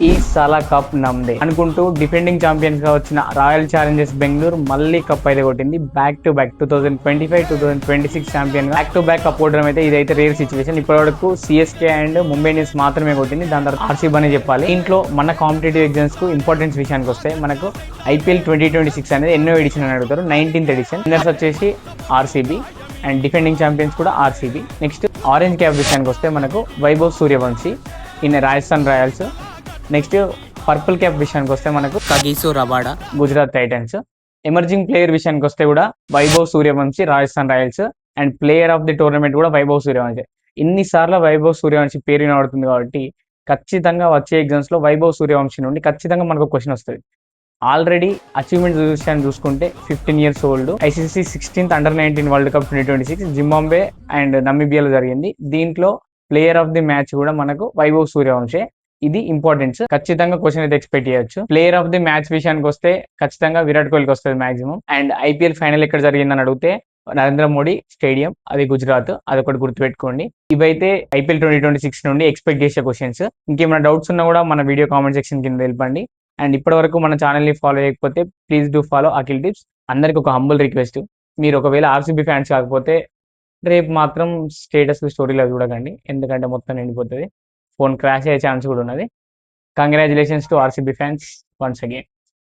ఈ సాలా కప్ నమ్దే అనుకుంటూ డిఫెండింగ్ ఛాంపియన్స్ గా వచ్చిన రాయల్ ఛాలెంజర్స్ బెంగళూరు మళ్ళీ కప్ అయితే కొట్టింది. Back to back 2025-2026 champion back to back cup కొట్టడం అయితే ఇదైతే రేర్ సిచ్యువేషన్. ఇప్పటి వరకు సిఎస్కే అండ్ ముంబై ఇండియన్స్ మాత్రమే కొట్టింది, దాని తర్వాత ఆర్సీబీ అనే చెప్పాలి. ఇంట్లో మన కాంపిటేటివ్ ఎగ్జామ్స్ కు ఇంపార్టెన్స్ విషయానికి వస్తే మనకు ఐపీఎల్ 2026 అనేది ఎన్నో ఎడిషన్ అని అడుగుతారు. 19th edition. విన్నర్స్ వచ్చేసి ఆర్సీబీ అండ్ డిఫెండింగ్ ఛాంపియన్స్ కూడా ఆర్సీబీ. నెక్స్ట్ ఆరెంజ్ క్యాప్ విషయానికి వస్తే మనకు Vaibhav Suryavanshi in Rajasthan Royals. Next purple cap విషయానికి వస్తే మనకు Kagiso Rabada Gujarat Titans. Emerging player విషయానికి వస్తే కూడా Vaibhav Suryavanshi Rajasthan Royals and player of the tournament కూడా వైభవ్ సూర్యవంశీ. ఇన్నిసార్లు వైభవ్ సూర్యవంశీ పేరు వినబడుతుంది కాబట్టి ఖచ్చితంగా వచ్చే ఎగ్జామ్స్ లో వైభవ్ సూర్యవంశీ నుండి ఖచ్చితంగా మనకు క్వశ్చన్ వస్తుంది. ఆల్రెడీ అచీవ్మెంట్ విషయాన్ని చూసుకుంటే 15 years old. ICC 16th under nineteen world cup 2026 Zimbabwe and నమీబియాలో జరిగింది. దీంట్లో ప్లేయర్ ఆఫ్ ది మ్యాచ్ కూడా మనకు వైభవ్ సూర్యవంశే. ఇది ఇంపార్టెన్స్, ఖచ్చితంగా క్వశ్చన్ అయితే ఎక్స్పెక్ట్ చేయొచ్చు. ప్లేయర్ ఆఫ్ ది మ్యాచ్ విషయానికి వస్తే ఖచ్చితంగా విరాట్ కోహ్లీకి వస్తుంది మాక్సిమం. అండ్ ఐపీఎల్ ఫైనల్ ఎక్కడ జరిగిందని అడిగితే నరేంద్ర మోడీ స్టేడియం, అది గుజరాత్, అదొకటి గుర్తుపెట్టుకోండి. ఇవైతే ఐపీఎల్ 2026 నుండి ఎక్స్పెక్ట్ చేసే క్వశ్చన్స్. ఇంకేమైనా డౌట్స్ ఉన్నా కూడా మన వీడియో కామెంట్ సెక్షన్ కింద తెలపండి. అండ్ ఇప్పటి వరకు మన ఛానల్ని ఫాలో చేయకపోతే please do follow Akhil tips. అందరికి ఒక హంబుల్ రిక్వెస్ట్, మీరు ఒకవేళ ఆర్సీబీ ఫ్యాన్స్ కాకపోతే రేపు మాత్రం స్టేటస్ స్టోరీలో చూడకండి, ఎందుకంటే మొత్తం నిండిపోతుంది, ఫోన్ క్రాష్ అయ్యే ఛాన్స్ కూడా ఉన్నది. Congratulations to RCB fans once again.